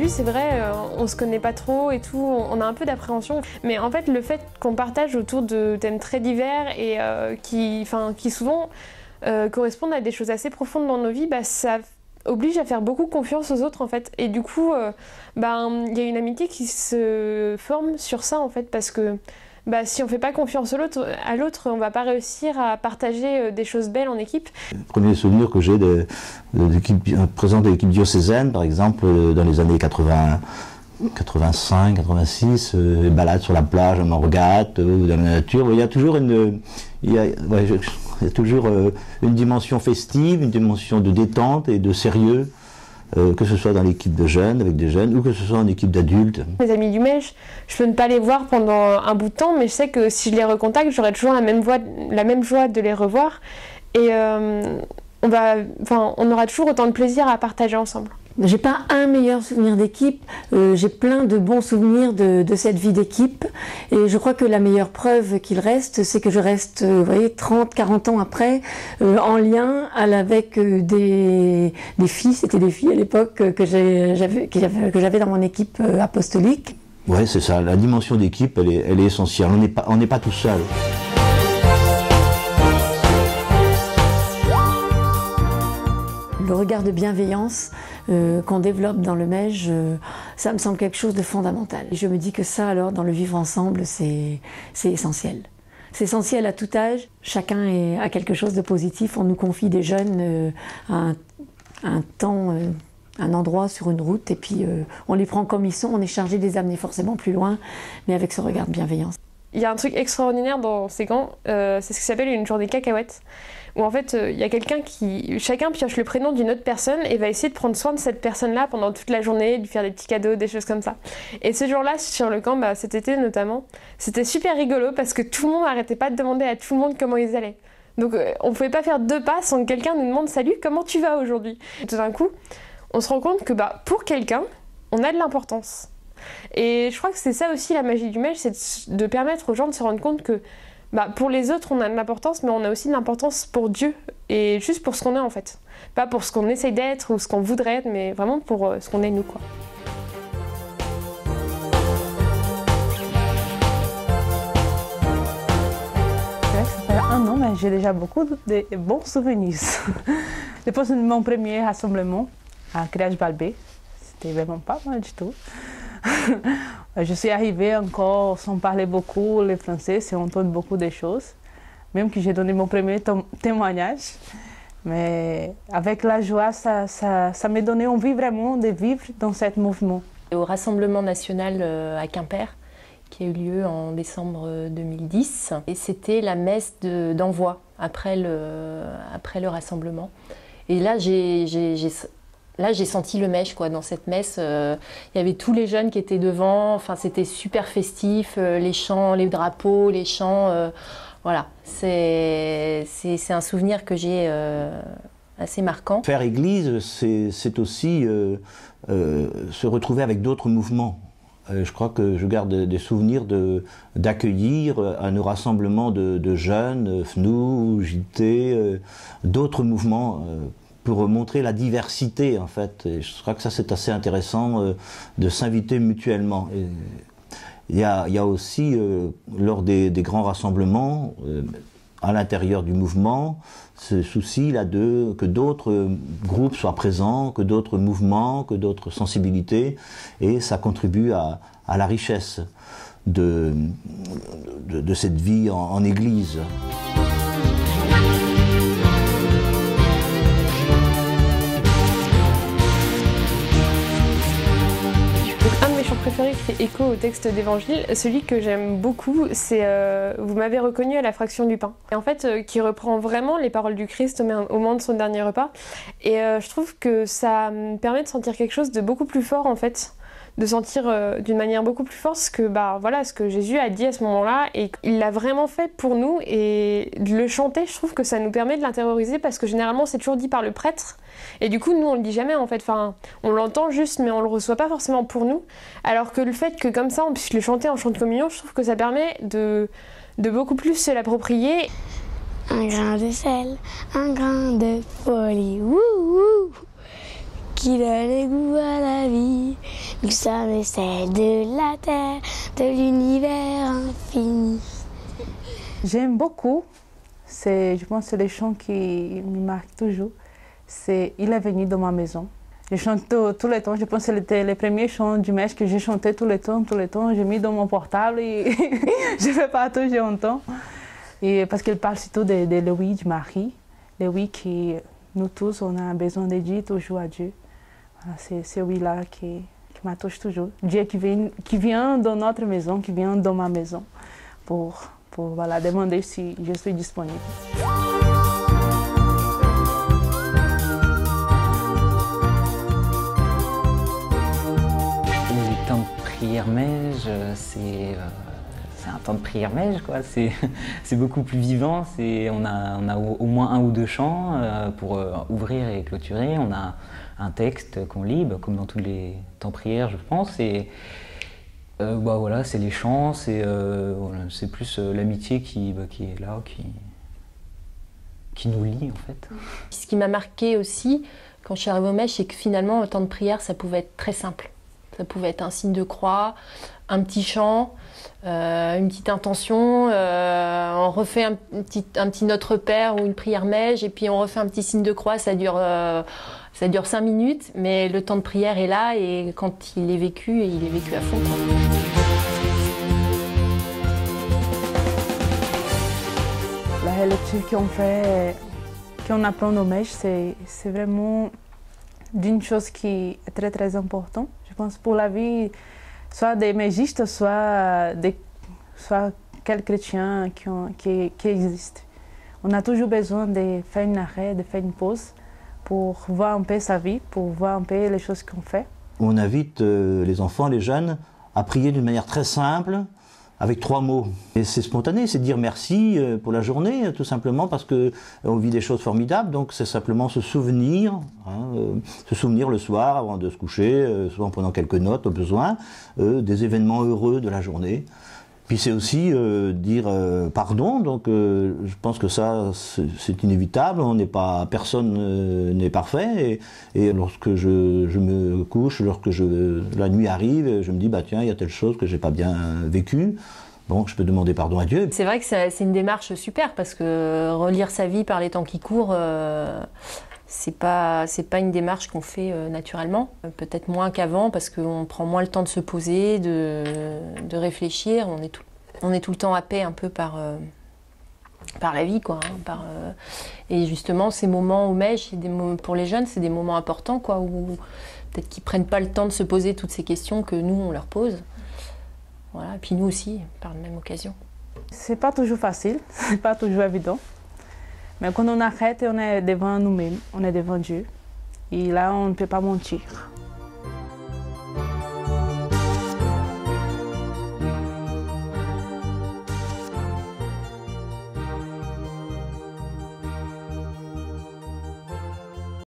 c'est vrai, on se connaît pas trop et tout, on a un peu d'appréhension. Mais en fait, le fait qu'on partage autour de thèmes très divers et qui souvent correspondent à des choses assez profondes dans nos vies, bah, ça oblige à faire beaucoup confiance aux autres en fait. Et du coup, y a une amitié qui se forme sur ça en fait, parce que si on fait pas confiance à l'autre, on va pas réussir à partager des choses belles en équipe. Le premier souvenir que j'ai présent de l'équipe diocésaine, par exemple, dans les années 85, 86, balades sur la plage, à Morgat, ou dans la nature, il y a toujours une dimension festive, une dimension de détente et de sérieux, que ce soit dans l'équipe de jeunes, avec des jeunes, ou que ce soit en équipe d'adultes. Mes amis du Mèche, je peux ne pas les voir pendant un bout de temps, mais je sais que si je les recontacte, j'aurai toujours la même joie de les revoir. Et on aura toujours autant de plaisir à partager ensemble. J'ai pas un meilleur souvenir d'équipe, j'ai plein de bons souvenirs de cette vie d'équipe, et je crois que la meilleure preuve qu'il reste, c'est que je reste, 30, 40 ans après, en lien avec des filles, c'était des filles à l'époque que j'avais dans mon équipe apostolique. Ouais, c'est ça, la dimension d'équipe, elle est essentielle, on n'est pas tout seul. Le regard de bienveillance qu'on développe dans le Mège, ça me semble quelque chose de fondamental. Et je me dis que ça, alors, dans le vivre ensemble, c'est essentiel. C'est essentiel à tout âge. Chacun a quelque chose de positif. On nous confie des jeunes à un temps, un endroit sur une route, et puis on les prend comme ils sont. On est chargé de les amener forcément plus loin, mais avec ce regard de bienveillance. Il y a un truc extraordinaire dans ces camps, c'est ce qui s'appelle une journée cacahuète, où en fait il y a quelqu'un chacun pioche le prénom d'une autre personne et va essayer de prendre soin de cette personne-là pendant toute la journée, de lui faire des petits cadeaux, des choses comme ça. Et ce jour-là, sur le camp, cet été notamment, c'était super rigolo parce que tout le monde n'arrêtait pas de demander à tout le monde comment ils allaient. Donc on pouvait pas faire 2 pas sans que quelqu'un nous demande « Salut, comment tu vas aujourd'hui ?» Et tout d'un coup, on se rend compte que pour quelqu'un, on a de l'importance. Et je crois que c'est ça aussi la magie du Mège, c'est de permettre aux gens de se rendre compte que pour les autres on a de l'importance, mais on a aussi de l'importance pour Dieu, et juste pour ce qu'on est en fait. Pas pour ce qu'on essaye d'être ou ce qu'on voudrait être, mais vraiment pour ce qu'on est nous, quoi. Ça fait 1 an, mais j'ai déjà beaucoup de bons souvenirs. Depuis mon premier rassemblement à Crèche-Balbé, c'était vraiment pas mal du tout. Je suis arrivée encore sans parler beaucoup le français, sans entendre beaucoup de choses, même que j'ai donné mon premier témoignage. Mais avec la joie, ça m'a donné envie vraiment de vivre dans ce mouvement. Au Rassemblement national à Quimper, qui a eu lieu en décembre 2010, et c'était la messe d'envoi après le rassemblement. Et là, j'ai senti le Mège, quoi. Dans cette messe, il y avait tous les jeunes qui étaient devant. Enfin, c'était super festif, les chants, les drapeaux, les chants. Voilà, c'est un souvenir que j'ai assez marquant. Faire église, c'est aussi se retrouver avec d'autres mouvements. Je crois que je garde des souvenirs d'accueillir à nos rassemblements de jeunes, FNU, JT, d'autres mouvements, pour montrer la diversité en fait. Et je crois que ça c'est assez intéressant de s'inviter mutuellement. Et il y a aussi, lors des grands rassemblements, à l'intérieur du mouvement, ce souci là que d'autres groupes soient présents, que d'autres mouvements, que d'autres sensibilités, et ça contribue à la richesse de cette vie en Église. Préféré qui fait écho au texte d'évangile, celui que j'aime beaucoup, c'est vous m'avez reconnu à la fraction du pain. Et en fait, qui reprend vraiment les paroles du Christ au moment de son dernier repas. Et je trouve que ça me permet de sentir quelque chose de beaucoup plus fort en fait, de sentir d'une manière beaucoup plus forte ce que Jésus a dit à ce moment-là, et il l'a vraiment fait pour nous. Et de le chanter, je trouve que ça nous permet de l'intérioriser, parce que généralement c'est toujours dit par le prêtre. Et du coup, nous, on le dit jamais, en fait. Enfin, on l'entend juste, mais on le reçoit pas forcément pour nous. Alors que le fait que, comme ça, on puisse le chanter en chant de communion, je trouve que ça permet de beaucoup plus se l'approprier. Un grain de sel, un grain de folie, wouhou, qui donne goût à la vie. Nous sommes celles de la terre, de l'univers infini. J'aime beaucoup, je pense que c'est les chants qui me marquent toujours. C'est Il est venu dans ma maison. Je chante tout le temps, je pense que c'était les premiers chants du Mèche que j'ai chanté tout le temps. J'ai mis dans mon portable et je fais partout, j'entends. Et parce qu'il parle surtout de oui, de Marie. Le oui qui, nous tous, on a besoin de dire toujours à Dieu. C'est ce oui-là qui me touche toujours. Dieu qui vient dans notre maison, qui vient dans ma maison pour voilà, demander si je suis disponible. Le temps de prière Mège, c'est un temps de prière Mège, quoi. C'est beaucoup plus vivant. On a au moins un ou deux chants pour ouvrir et clôturer. On a un texte qu'on lit, comme dans tous les temps de prière, je pense. Et voilà, c'est les chants, c'est plus l'amitié qui est là, qui nous lie en fait. Ce qui m'a marqué aussi quand je suis arrivée au Mèche, c'est que finalement, le temps de prière, ça pouvait être très simple. Ça pouvait être un signe de croix, un petit chant, une petite intention, on refait un petit Notre Père ou une prière Mège, et puis on refait un petit signe de croix, ça dure 5 minutes, mais le temps de prière est là, et quand il est vécu à fond, quoi. La lecture qu'on apprend au Mèche, c'est vraiment d'une chose qui est très très importante. Je pense pour la vie, soit des mégistes, soit quels chrétiens qui existent. On a toujours besoin de faire un arrêt, de faire une pause pour voir un peu sa vie, pour voir un peu les choses qu'on fait. On invite les enfants, les jeunes, à prier d'une manière très simple, avec 3 mots. Et c'est spontané, c'est dire merci pour la journée, tout simplement parce qu'on vit des choses formidables, donc c'est simplement se souvenir, se souvenir le soir avant de se coucher, soit en prenant quelques notes au besoin, des événements heureux de la journée. Puis c'est aussi dire pardon, donc je pense que ça c'est inévitable, personne n'est parfait, et lorsque je me couche, la nuit arrive, je me dis bah tiens, il y a telle chose que j'ai pas bien vécue. Bon, je peux demander pardon à Dieu. C'est vrai que c'est une démarche super, parce que relire sa vie par les temps qui courent, c'est pas une démarche qu'on fait naturellement. Peut-être moins qu'avant, parce qu'on prend moins le temps de se poser, de réfléchir. On est tout le temps happé un peu par la vie, quoi. Et justement, ces moments au Mèche, pour les jeunes, c'est des moments importants, quoi, où peut-être qu'ils prennent pas le temps de se poser toutes ces questions que nous, on leur pose. Voilà, et puis nous aussi, par la même occasion. C'est pas toujours facile, c'est pas toujours évident. Mais quand on arrête, on est devant nous-mêmes, on est devant Dieu. Et là, on ne peut pas mentir.